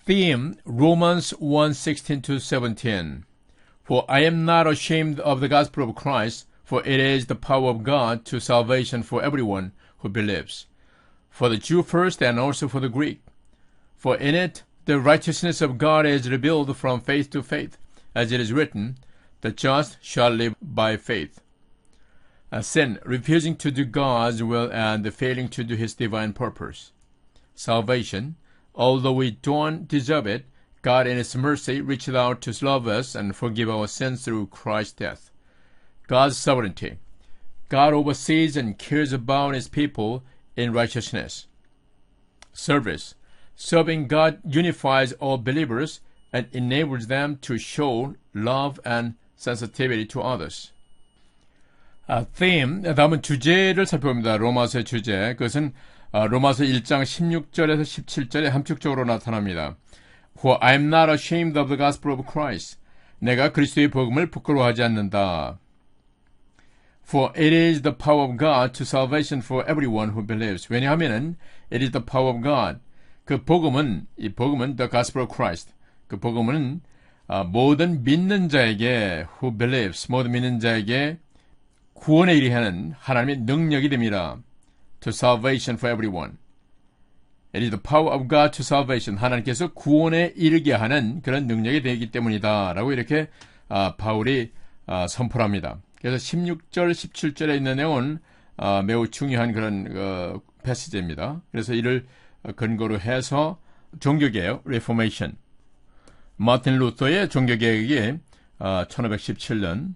Theme, Romans 1:16-17. For I am not ashamed of the gospel of Christ, for it is the power of God to salvation for everyone who believes, for the Jew first and also for the Greek. For in it the righteousness of God is revealed from faith to faith, as it is written, the just shall live by faith. Sin, refusing to do God's will and failing to do His divine purpose. Salvation, although we don't deserve it, God in His mercy reached out to love us and forgive our sins through Christ's death. God's sovereignty. God oversees and cares about His people in righteousness. Service. Serving God unifies all believers and enables them to show love and sensitivity to others. Theme, 다음은 주제를 살펴봅니다. 로마서의 주제. 그것은 로마서 1장 16절에서 17절에 함축적으로 나타납니다. For I am not ashamed of the gospel of Christ. 내가 그리스도의 복음을 부끄러워하지 않는다. For it is the power of God to salvation for everyone who believes. 왜냐하면 it is the power of God. 이 복음은 the gospel of Christ. 그 복음은 모든 믿는 자에게 who believes, 모든 믿는 자에게 구원에 이르게 하는 하나님의 능력이 됩니다. To salvation for everyone. It is the power of God to salvation. 하나님께서 구원에 이르게 하는 그런 능력이 되기 때문이다. 라고 이렇게 바울이 선포합니다. 그래서 16절, 17절에 있는 내용은 매우 중요한 그런 패시지입니다. 그래서 이를 근거로 해서 종교개혁, Reformation. 마틴 루터의 종교개혁이 1517년,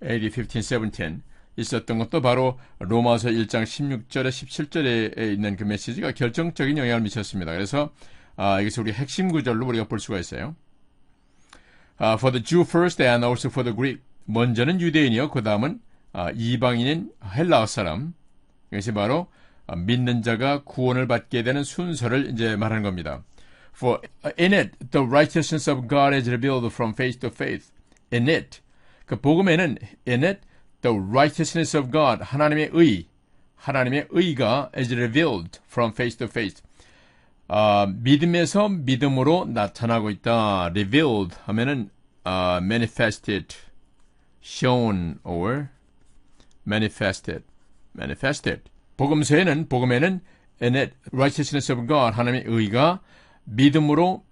AD 1517 있었던 것도 바로 로마서 1장 16절에 17절에 있는 그 메시지가 결정적인 영향을 미쳤습니다. 그래서 이것을 우리 핵심 구절로 우리가 볼 수가 있어요. For the Jew first and also for the Greek. 먼저는 유대인이요. 그 다음은 이방인인 헬라어 사람. 이것이 바로 믿는 자가 구원을 받게 되는 순서를 이제 말하는 겁니다. For in it the righteousness of God is revealed from faith to faith. In it. 그 복음에는 in it the righteousness of God, 하나님의 의가 is revealed from faith to faith. 믿음에서 믿음으로 나타나고 있다. revealed 하면은 manifested, shown or manifested. 복음에는 in it righteousness of God, 하나님의 의가 믿음으로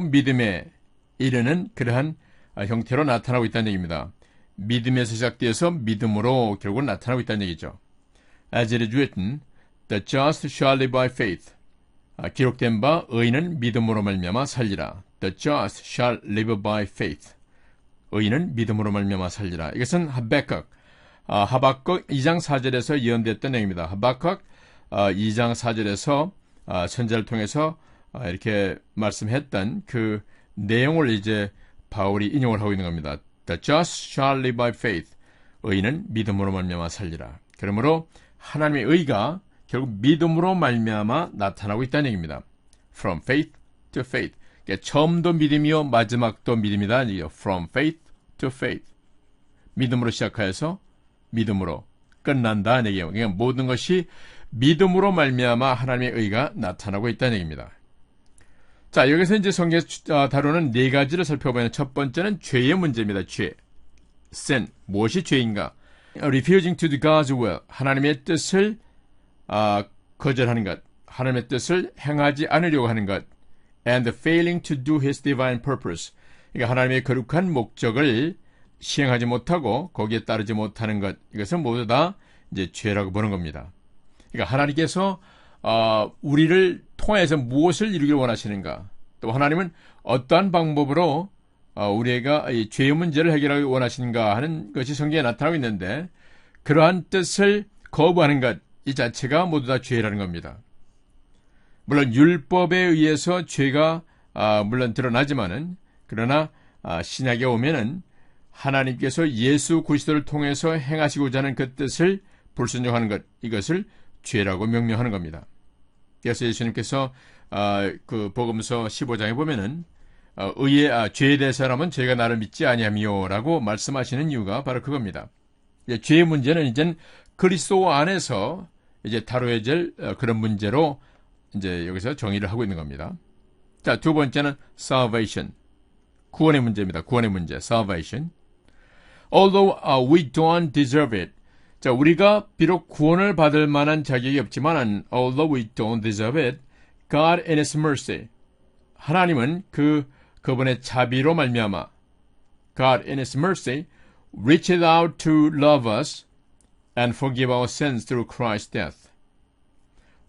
믿음에 이르는 그러한 형태로 나타나고 있다는 얘기입니다. 믿음에서 시작되어서 믿음으로 결국 나타나고 있다는 얘기죠. As it is written, the just shall live by faith. 기록된 바 의인은 믿음으로 말미암아 살리라. The just shall live by faith. 의인은 믿음으로 말미암아 살리라. 이것은 하박국 2장 4절에서 예언됐던 내용입니다. 하박국 2장 4절에서 선지자를 통해서 이렇게 말씀했던 그 내용을 이제 바울이 인용을 하고 있는 겁니다. The just shall live by faith. 의인은 믿음으로 말미암아 살리라. 그러므로 하나님의 의가 결국 믿음으로 말미암아 나타나고 있다는 얘기입니다. From faith to faith. 그러니까 처음도 믿음이요 마지막도 믿음이다. From faith to faith. 믿음으로 시작하여서 믿음으로 끝난다는 얘기예요. 그러니까 모든 것이 믿음으로 말미암아 하나님의 의가 나타나고 있다는 얘기입니다. 자, 여기서 이제 성경에서 다루는 네 가지를 살펴보면 첫 번째는 죄의 문제입니다. 죄. sin. 무엇이 죄인가? refusing to do God's will. 하나님의 뜻을 거절하는 것. 하나님의 뜻을 행하지 않으려고 하는 것. and failing to do His divine purpose. 그러니까 하나님의 거룩한 목적을 시행하지 못하고 거기에 따르지 못하는 것. 이것은 모두 다 이제 죄라고 보는 겁니다. 그러니까 하나님께서 우리를 통해서 무엇을 이루기를 원하시는가? 또 하나님은 어떠한 방법으로 우리가 이 죄의 문제를 해결하기 원하시는가 하는 것이 성경에 나타나고 있는데 그러한 뜻을 거부하는 것, 이 자체가 모두 다 죄라는 겁니다. 물론 율법에 의해서 죄가 물론 드러나지만은 그러나 신약에 오면은 하나님께서 예수 그리스도를 통해서 행하시고자 하는 그 뜻을 불순종하는 것, 이것을 죄라고 명명하는 겁니다. 그래서 예수님께서 그 복음서 15장에 보면은 죄에 대해 사람은 죄가 나를 믿지 아니하미요라고 말씀하시는 이유가 바로 그겁니다. 죄의 문제는 이젠 그리스도 안에서 이제 다뤄야 될 그런 문제로 이제 여기서 정의를 하고 있는 겁니다. 자, 두 번째는 salvation. 구원의 문제입니다. 구원의 문제. salvation. Although we don't deserve it. 자, 우리가 비록 구원을 받을 만한 자격이 없지만 although we don't deserve it, God in His mercy. 하나님은 그분의 자비로 말미암아 God in His mercy reached out to love us and forgive our sins through Christ's death.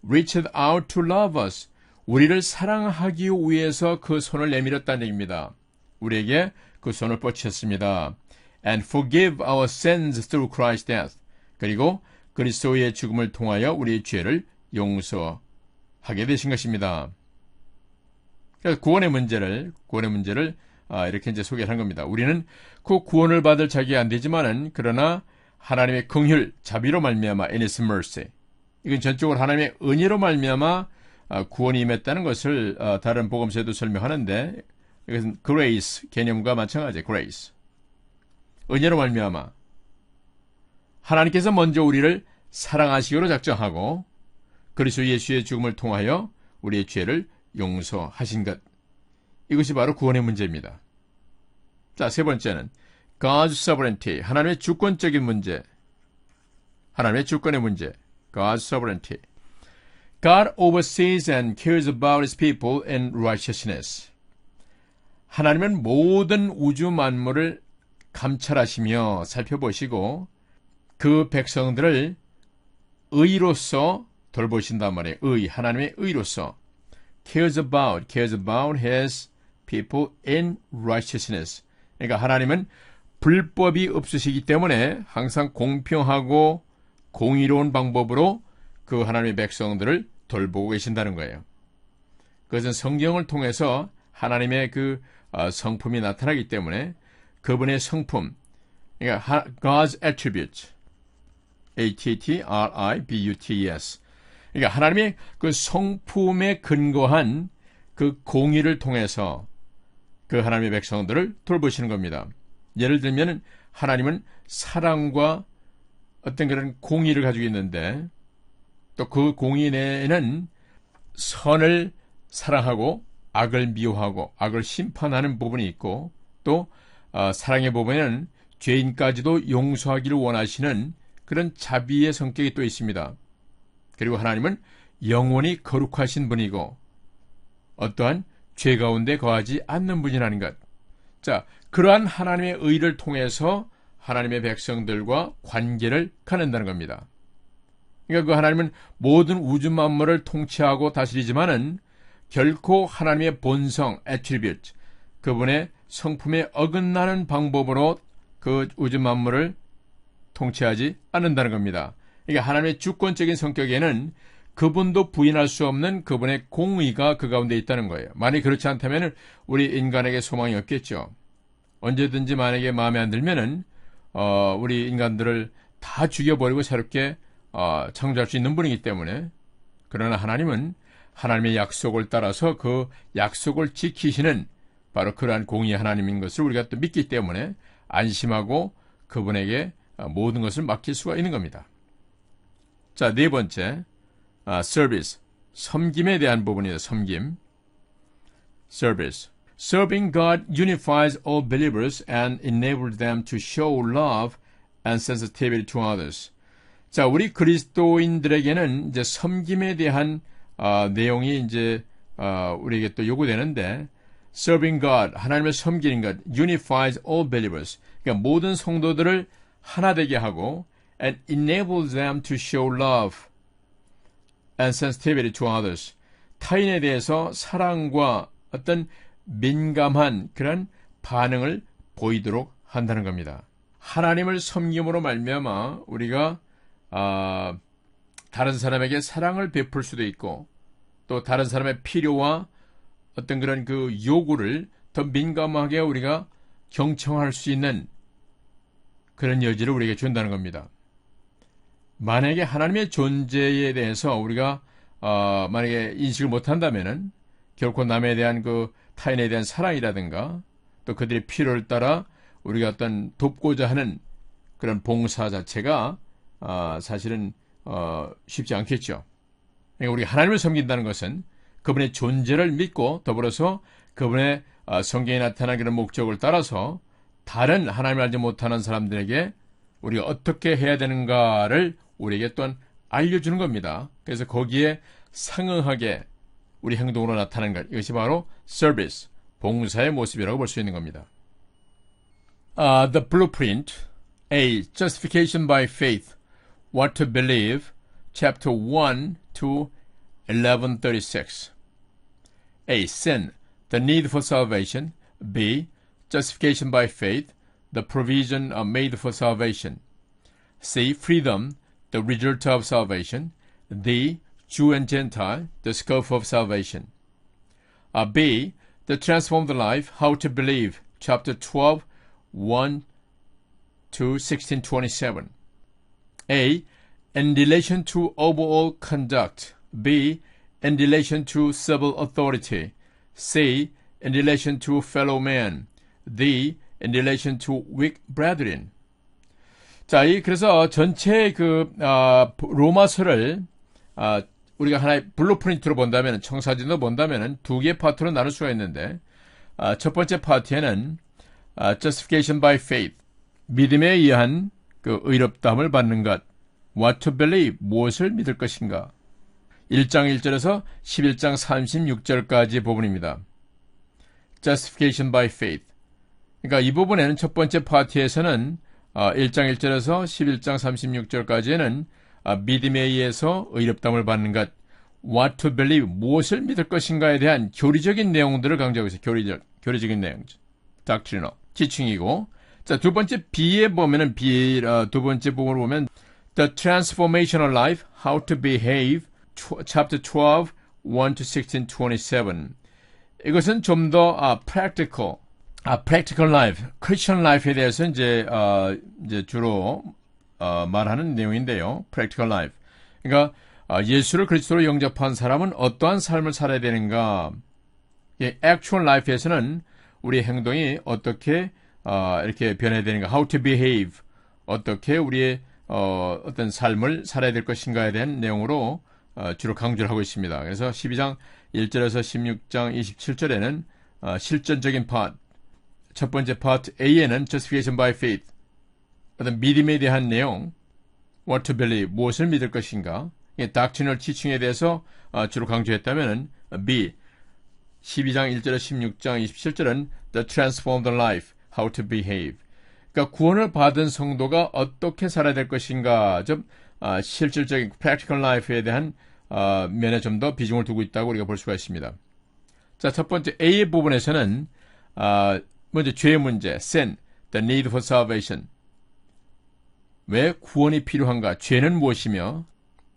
reached out to love us. 우리를 사랑하기 위해서 그 손을 내밀었다는 얘기입니다. 우리에게 그 손을 뻗쳤습니다. And forgive our sins through Christ's death. 그리고 그리스도의 죽음을 통하여 우리의 죄를 용서하게 되신 것입니다. 그래서 구원의 문제를 이렇게 이제 소개를 한 겁니다. 우리는 그 구원을 받을 자격이 안 되지만은 그러나 하나님의 긍휼, 자비로 말미암아 in His mercy. 이건 전적으로 하나님의 은혜로 말미암아 구원이 임했다는 것을 다른 복음서에도 설명하는데 이것은 grace 개념과 마찬가지예요. grace. 은혜로 말미암아 하나님께서 먼저 우리를 사랑하시기로 작정하고 그리스도 예수의 죽음을 통하여 우리의 죄를 용서하신 것. 이것이 바로 구원의 문제입니다. 자, 세 번째는 God's sovereignty. 하나님의 주권적인 문제. 하나님의 주권의 문제. God's sovereignty. God oversees and cares about His people in righteousness. 하나님은 모든 우주 만물을 감찰하시며 살펴보시고 그 백성들을 의로서 돌보신단 말이에요. 하나님의 의로서 cares about His people in righteousness. 그러니까 하나님은 불법이 없으시기 때문에 항상 공평하고 공의로운 방법으로 그 하나님의 백성들을 돌보고 계신다는 거예요. 그것은 성경을 통해서 하나님의 그 성품이 나타나기 때문에 그분의 성품, 그러니까 God's attributes, attributes. 그러니까 하나님의 그 성품에 근거한 그 공의를 통해서 그 하나님의 백성들을 돌보시는 겁니다. 예를 들면 하나님은 사랑과 어떤 그런 공의를 가지고 있는데 또 그 공의 내에는 선을 사랑하고 악을 미워하고 악을 심판하는 부분이 있고 또 사랑의 부분에는 죄인까지도 용서하기를 원하시는 그런 자비의 성격이 또 있습니다. 그리고 하나님은 영원히 거룩하신 분이고 어떠한 죄 가운데 거하지 않는 분이라는 것. 자, 그러한 하나님의 의를 통해서 하나님의 백성들과 관계를 가는다는 겁니다. 그러니까 그 하나님은 모든 우주 만물을 통치하고 다스리지만은 결코 하나님의 본성, attribute, 그분의 성품에 어긋나는 방법으로 그 우주 만물을 통치하지 않는다는 겁니다. 그러니까 하나님의 주권적인 성격에는 그분도 부인할 수 없는 그분의 공의가 그 가운데 있다는 거예요. 만약 그렇지 않다면 우리 인간에게 소망이 없겠죠. 언제든지 만약에 마음에 안 들면은 우리 인간들을 다 죽여버리고 새롭게 창조할 수 있는 분이기 때문에 그러나 하나님은 하나님의 약속을 따라서 그 약속을 지키시는 바로 그러한 공의의 하나님인 것을 우리가 또 믿기 때문에 안심하고 그분에게 모든 것을 맡길 수가 있는 겁니다. 자, 네 번째, service, 섬김에 대한 부분이에요. 섬김. service. Serving God unifies all believers and enables them to show love and sensitivity to others. 자, 우리 그리스도인들에게는 이제 섬김에 대한 내용이 이제 우리에게 또 요구되는데, serving God, 하나님을 섬기는 것, unifies all believers. 그러니까 모든 성도들을 하나 되게 하고, and enables them to show love and sensitivity to others. 타인에 대해서 사랑과 어떤 민감한 그런 반응을 보이도록 한다는 겁니다. 하나님을 섬김으로 말미암아 우리가 다른 사람에게 사랑을 베풀 수도 있고 또 다른 사람의 필요와 어떤 그런 그 요구를 더 민감하게 우리가 경청할 수 있는 그런 여지를 우리에게 준다는 겁니다. 만약에 하나님의 존재에 대해서 우리가 만약에 인식을 못한다면은 결코 남에 대한 그 타인에 대한 사랑이라든가 또 그들의 필요를 따라 우리가 어떤 돕고자 하는 그런 봉사 자체가 사실은 쉽지 않겠죠. 그러니까 우리가 하나님을 섬긴다는 것은 그분의 존재를 믿고 더불어서 그분의 성경에 나타난 그런 목적을 따라서 다른 하나님을 알지 못하는 사람들에게 우리가 어떻게 해야 되는가를 우리에게 또한 알려주는 겁니다. 그래서 거기에 상응하게 우리 행동으로 나타나는 것, 이것이 바로 서비스, 봉사의 모습이라고 볼 수 있는 겁니다. The Blueprint, A. Justification by Faith, What to Believe, Chapter 1 to 1136. A. Sin, the need for salvation. B. Justification by faith, the provision made for salvation. C. Freedom, the result of salvation. D. Jew and Gentile, the scope of salvation. B. The transformed life, how to believe, chapter 12, 1 to 1627. A. In relation to overall conduct. B. In relation to civil authority. C. In relation to fellow man. D. In relation to weak brethren. 자, 그래서 전체 로마서를 우리가 하나의 블루프린트로 본다면, 청사진으로 본다면 두 개의 파트로 나눌 수가 있는데, 첫 번째 파트에는 Justification by Faith, 믿음에 의한 그 의롭다함을 받는 것, What to Believe, 무엇을 믿을 것인가, 1장 1절에서 11장 36절까지 부분입니다. Justification by Faith. 그러니까 이 부분에는 첫 번째 파트에서는 1장 1절에서 11장 36절까지는 믿음에 의해서 의롭다함을 받는 것, What to Believe, 무엇을 믿을 것인가에 대한 교리적인 내용들을 강조하고 있어요. 교리적인 내용, doctrinal, 지칭이고, 자, 두 번째 B에 보면은 두 번째 부분을 보면 The Transformational Life, How to Behave, Chapter 12, 1 to 1627. 이것은 좀 더 practical life, Christian life에 대해서 이제 주로 말하는 내용인데요. practical life. 그러니까 예수를 그리스도로 영접한 사람은 어떠한 삶을 살아야 되는가? actual life에서는 우리의 행동이 어떻게 이렇게 변해야 되는가? How to behave. 어떻게 우리의 어떤 삶을 살아야 될 것인가에 대한 내용으로 주로 강조를 하고 있습니다. 그래서 12장 1절에서 16장 27절에는 실전적인 파트, 첫 번째 파트 A에는 Justification by Faith, 어떤 믿음에 대한 내용, What to Believe, 무엇을 믿을 것인가, Doctrinal Teaching에 대해서 주로 강조했다면 B, 12장 1절에서 16장 27절은 The Transformed Life, How to Behave. 그러니까 구원을 받은 성도가 어떻게 살아야 될 것인가, 좀 실질적인 Practical Life에 대한 면에 좀 더 비중을 두고 있다고 우리가 볼 수가 있습니다. 자, 첫 번째 A의 부분에서는 먼저 죄의 문제, sin, the need for salvation. 왜 구원이 필요한가? 죄는 무엇이며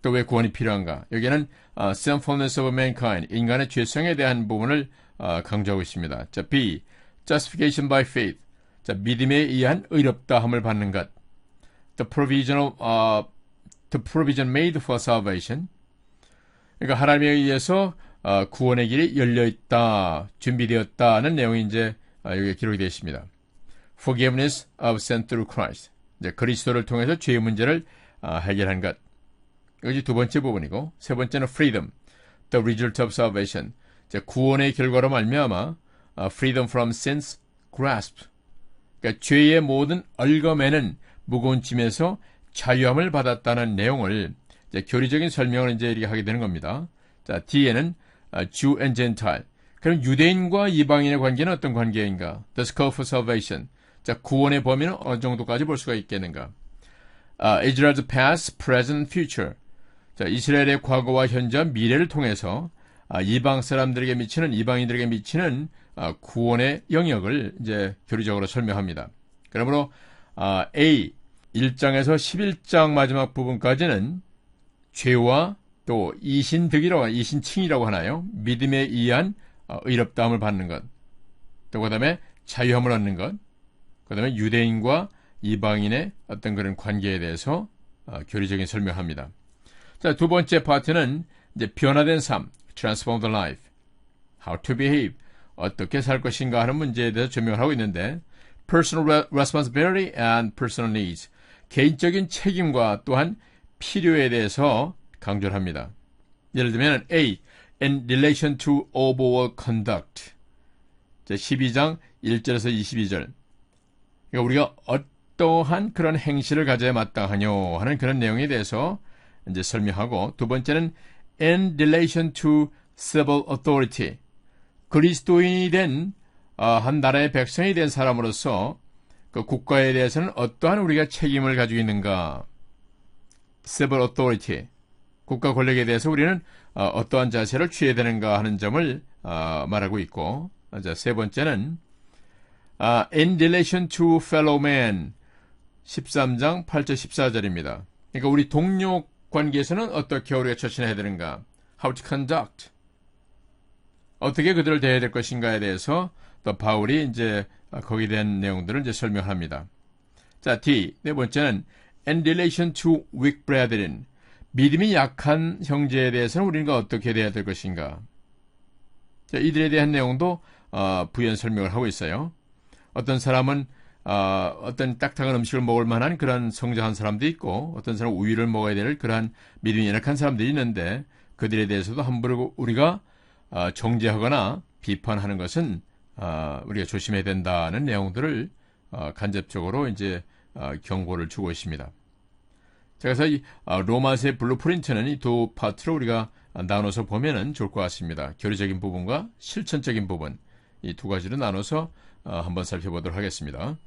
또 왜 구원이 필요한가? 여기에는 sinfulness of mankind, 인간의 죄성에 대한 부분을 강조하고 있습니다. 자, B, justification by faith. 자, 믿음에 의한 의롭다함을 받는 것. The provision made for salvation. 그러니까 하나님에 의해서 구원의 길이 열려있다, 준비되었다는 내용이 이제 여기에 기록이 되어 있습니다. Forgiveness of sin through Christ. 이제 그리스도를 통해서 죄의 문제를 해결한 것. 이것이 두 번째 부분이고, 세 번째는 freedom, the result of salvation. 이제 구원의 결과로 말미암아 freedom from sin's grasp. 그러니까 죄의 모든 얽어매는 무거운 짐에서 자유함을 받았다는 내용을 이제 교리적인 설명을 이제 이렇게 하게 되는 겁니다. 자, D에는 Jew and Gentile. 그럼 유대인과 이방인의 관계는 어떤 관계인가? The scope of salvation. 자, 구원의 범위는 어느 정도까지 볼 수가 있겠는가? Israel's past, present, future. 자, 이스라엘의 과거와 현재와 미래를 통해서 이방 사람들에게 미치는, 이방인들에게 미치는 구원의 영역을 이제 교리적으로 설명합니다. 그러므로 A 1장에서 11장 마지막 부분까지는 죄와 또 이신칭이라고 하나요? 믿음에 의한 의롭다함을 받는 것. 또 그 다음에 자유함을 얻는 것. 그 다음에 유대인과 이방인의 어떤 그런 관계에 대해서 교리적인 설명합니다. 자, 두 번째 파트는 이제 변화된 삶, transformed life, how to behave, 어떻게 살 것인가 하는 문제에 대해서 조명을 하고 있는데, personal responsibility and personal needs, 개인적인 책임과 또한 필요에 대해서 강조를 합니다. 예를 들면 A. In relation to overall conduct. 12장 1절에서 22절. 그러니까 우리가 어떠한 그런 행실을 가져야 마땅하뇨 하는 그런 내용에 대해서 이제 설명하고, 두 번째는 in relation to civil authority. 그리스도인이 된 한 나라의 백성이 된 사람으로서 그 국가에 대해서는 어떠한 우리가 책임을 가지고 있는가. civil authority. 국가 권력에 대해서 우리는 어떠한 자세를 취해야 되는가 하는 점을 말하고 있고, 자, 세 번째는 in relation to fellow man. 13장 8절 14절입니다. 그러니까 우리 동료 관계에서는 어떻게 우리가 처신해야 되는가. How to conduct. 어떻게 그들을 대해야 될 것인가에 대해서 또 바울이 이제 거기에 대한 내용들을 이제 설명합니다. 자, D. 네 번째는 in relation to weak brethren. 믿음이 약한 형제에 대해서는 우리가 어떻게 대해야 될 것인가. 자, 이들에 대한 내용도 부연 설명을 하고 있어요. 어떤 사람은 어떤 딱딱한 음식을 먹을 만한 그런 성장한 사람도 있고, 어떤 사람은 우유를 먹어야 될 그러한 믿음이 연약한 사람들이 있는데, 그들에 대해서도 함부로 우리가 정죄하거나 비판하는 것은 우리가 조심해야 된다는 내용들을 간접적으로 이제 경고를 주고 있습니다. 자, 그래서 이 로마서의 블루프린트는 이 두 파트로 우리가 나눠서 보면은 좋을 것 같습니다. 교리적인 부분과 실천적인 부분, 이 두 가지로 나눠서 한번 살펴보도록 하겠습니다.